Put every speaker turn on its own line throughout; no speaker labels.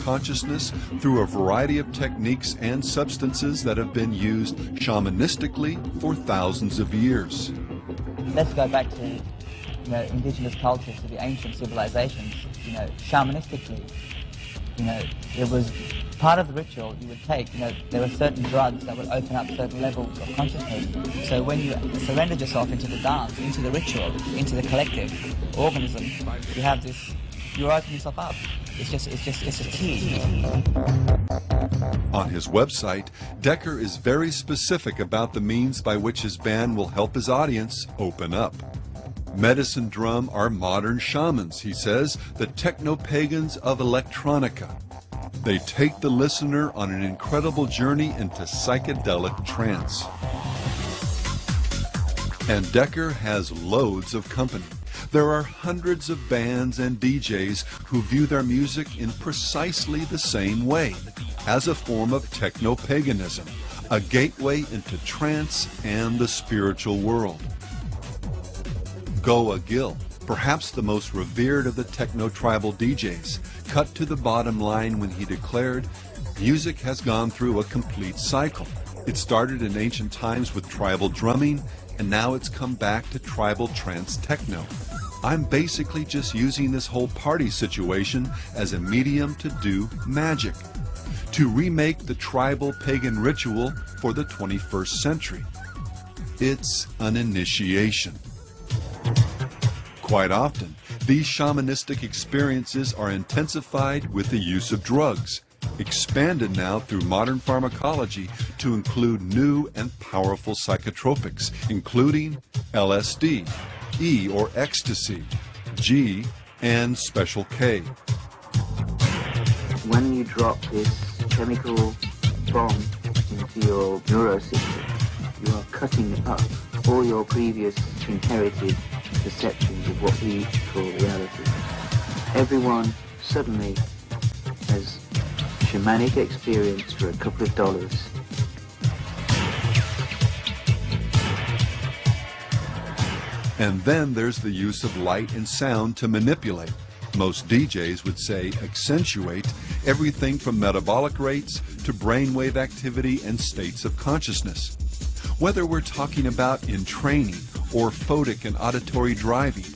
consciousness through a variety of techniques and substances that have been used shamanistically for thousands of years.
Let's go back to indigenous cultures, to the ancient civilizations. Shamanistically, it was part of the ritual you would take. There were certain drugs that would open up certain levels of consciousness. So when you surrendered yourself into the dance, into the ritual, into the collective organism, you have this, you open yourself up. It's just a key.
On his website, Decker is very specific about the means by which his band will help his audience open up. Medicine drum are modern shamans, he says, the techno-pagans of electronica. They take the listener on an incredible journey into psychedelic trance. And Decker has loads of company. There are hundreds of bands and DJs who view their music in precisely the same way, as a form of techno-paganism, a gateway into trance and the spiritual world. Goa Gill, perhaps the most revered of the techno-tribal DJs, cut to the bottom line when he declared, music has gone through a complete cycle. It started in ancient times with tribal drumming, and now it's come back to tribal trance techno. I'm basically just using this whole party situation as a medium to do magic, to remake the tribal pagan ritual for the 21st century. It's an initiation. Quite often, these shamanistic experiences are intensified with the use of drugs, expanded now through modern pharmacology to include new and powerful psychotropics, including LSD, E or ecstasy, G, and special K.
When you drop this chemical bomb into your neurosystem, you are cutting up all your previous inherited perceptions of what we call reality. Everyone suddenly has shamanic experience for a couple of dollars.
And then there's the use of light and sound to manipulate. Most DJs would say accentuate everything from metabolic rates to brainwave activity and states of consciousness. Whether we're talking about in training or photic and auditory driving,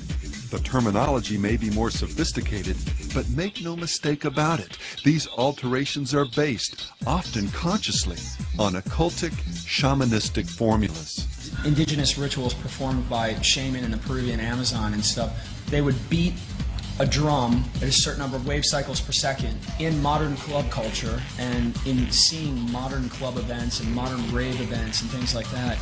the terminology may be more sophisticated, but make no mistake about it, these alterations are based, often consciously, on occultic, shamanistic formulas.
Indigenous rituals performed by shaman in the Peruvian Amazon and stuff, they would beat a drum at a certain number of wave cycles per second. In modern club culture and in seeing modern club events and modern rave events and things like that,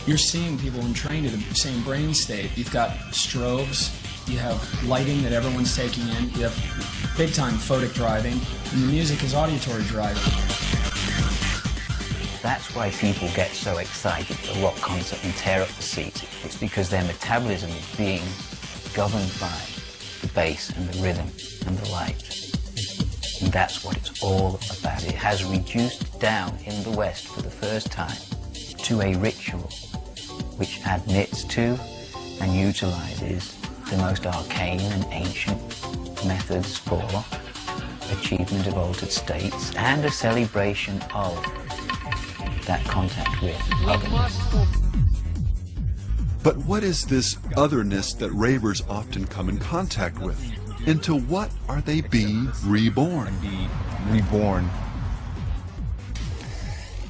you're seeing people entrained in the same brain state. You've got strobes, you have lighting that everyone's taking in, you have big time photic driving, and the music is auditory driving.
That's why people get so excited at a rock concert and tear up the seat. It's because their metabolism is being governed by the bass and the rhythm and the light. And that's what it's all about. It has reduced down in the West for the first time to a ritual which admits to and utilizes the most arcane and ancient methods for achievement of altered states and a celebration of that contact with otherness.
But what is this otherness that ravers often come in contact with? Into what are they being reborn?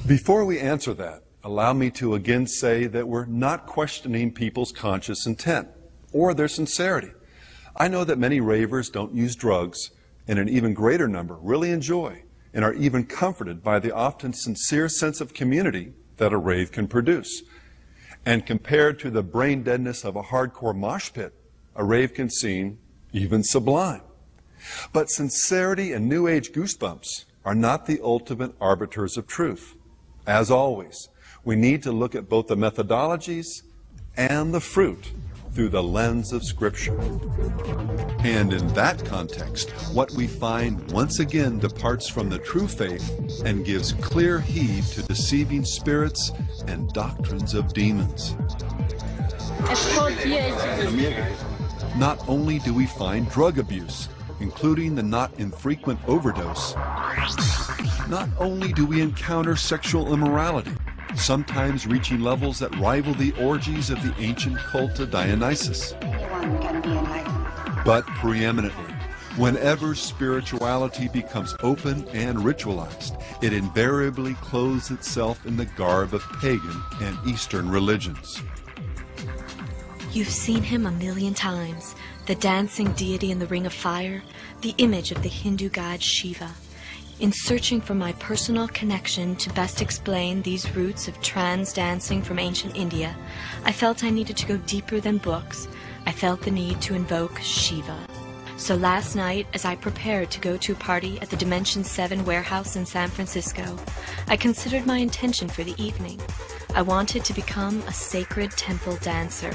Before we answer that, allow me to again say that we're not questioning people's conscious intent or their sincerity. I know that many ravers don't use drugs, and an even greater number really enjoy and are even comforted by the often sincere sense of community that a rave can produce. And compared to the brain deadness of a hardcore mosh pit, a rave can seem even sublime. But sincerity and New Age goosebumps are not the ultimate arbiters of truth. As always, we need to look at both the methodologies and the fruit through the lens of Scripture. And in that context, what we find once again departs from the true faith and gives clear heed to deceiving spirits and doctrines of demons. Not only do we find drug abuse, including the not infrequent overdose, not only do we encounter sexual immorality, sometimes reaching levels that rival the orgies of the ancient cult of Dionysus, but preeminently, whenever spirituality becomes open and ritualized, it invariably clothes itself in the garb of pagan and Eastern religions.
You've seen him a million times, the dancing deity in the ring of fire, the image of the Hindu god Shiva. In searching for my personal connection to best explain these roots of trans dancing from ancient India, I felt I needed to go deeper than books. I felt the need to invoke Shiva. So last night, as I prepared to go to a party at the Dimension 7 warehouse in San Francisco, I considered my intention for the evening. I wanted to become a sacred temple dancer.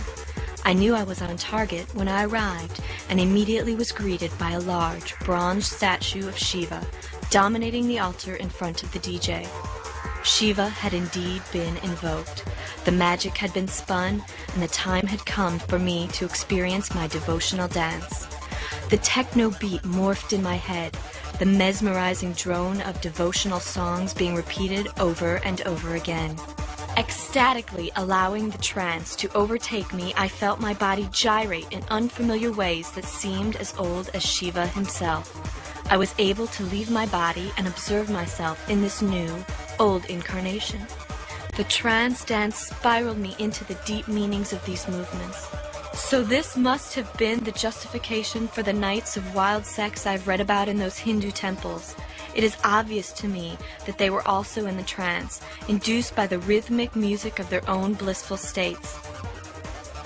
I knew I was on target when I arrived and immediately was greeted by a large bronze statue of Shiva dominating the altar in front of the DJ. Shiva had indeed been invoked. The magic had been spun, and the time had come for me to experience my devotional dance. The techno beat morphed in my head, the mesmerizing drone of devotional songs being repeated over and over again. Ecstatically allowing the trance to overtake me, I felt my body gyrate in unfamiliar ways that seemed as old as Shiva himself. I was able to leave my body and observe myself in this new, old incarnation. The trance dance spiraled me into the deep meanings of these movements. So this must have been the justification for the nights of wild sex I've read about in those Hindu temples. It is obvious to me that they were also in the trance, induced by the rhythmic music of their own blissful states.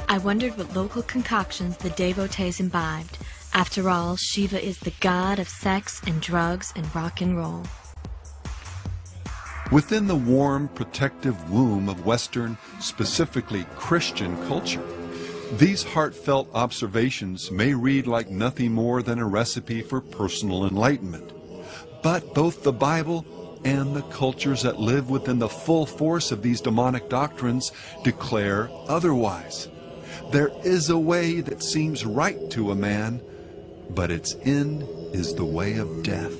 I wondered what local concoctions the devotees imbibed. After all, Shiva is the god of sex and drugs and rock and roll.
Within the warm, protective womb of Western, specifically Christian culture, these heartfelt observations may read like nothing more than a recipe for personal enlightenment. But both the Bible and the cultures that live within the full force of these demonic doctrines declare otherwise. There is a way that seems right to a man, but its end is the way of death.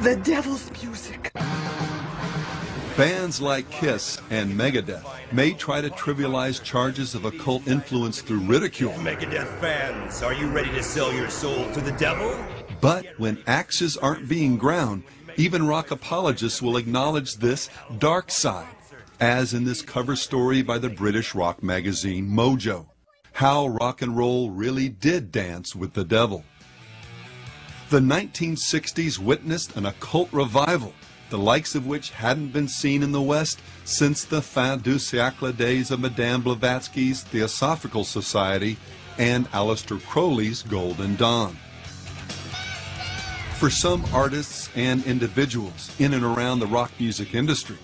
The devil's music.
Bands like Kiss and Megadeth may try to trivialize charges of occult influence through ridicule.
Megadeth fans, are you ready to sell your soul to the devil?
But when axes aren't being ground, even rock apologists will acknowledge this dark side, as in this cover story by the British rock magazine Mojo, how rock and roll really did dance with the devil. The 1960s witnessed an occult revival, the likes of which hadn't been seen in the West since the fin du siècle days of Madame Blavatsky's Theosophical Society and Aleister Crowley's Golden Dawn. For some artists and individuals in and around the rock music industry,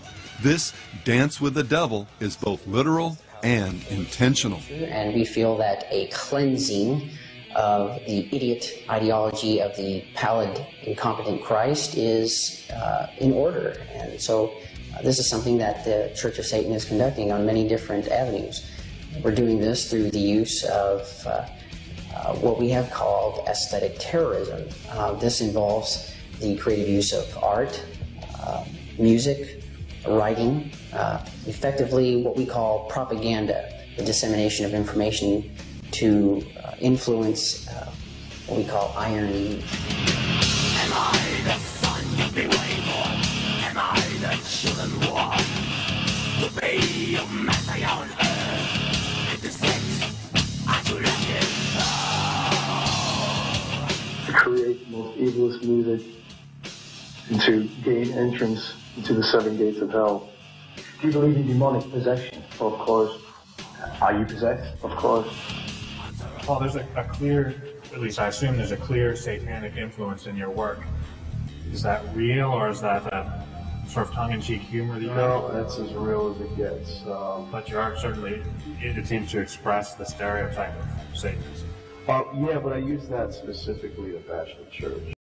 this dance with the devil is both literal and intentional.
And we feel that a cleansing of the idiot ideology of the pallid, incompetent Christ is in order. And so this is something that the Church of Satan is conducting on many different avenues. We're doing this through the use of what we have called aesthetic terrorism. This involves the creative use of art, music, writing, effectively what we call propaganda, the dissemination of information to influence what we call irony.
Am I the son you've been waiting for? Am I the children war? To be your messiah on earth, it is set at your
to create the most evilest music and to gain entrance into the seven gates of hell.
Do you believe in demonic possession?
Of course.
Are you possessed?
Of course.
Well, there's a clear, at least I assume there's a clear satanic influence in your work. Is that real, or is that sort of tongue-in-cheek humor that you
No, that's as real as it gets.
But your art certainly, it seems to express the stereotype of Satanism.
Yeah, but I use that specifically to bash the church.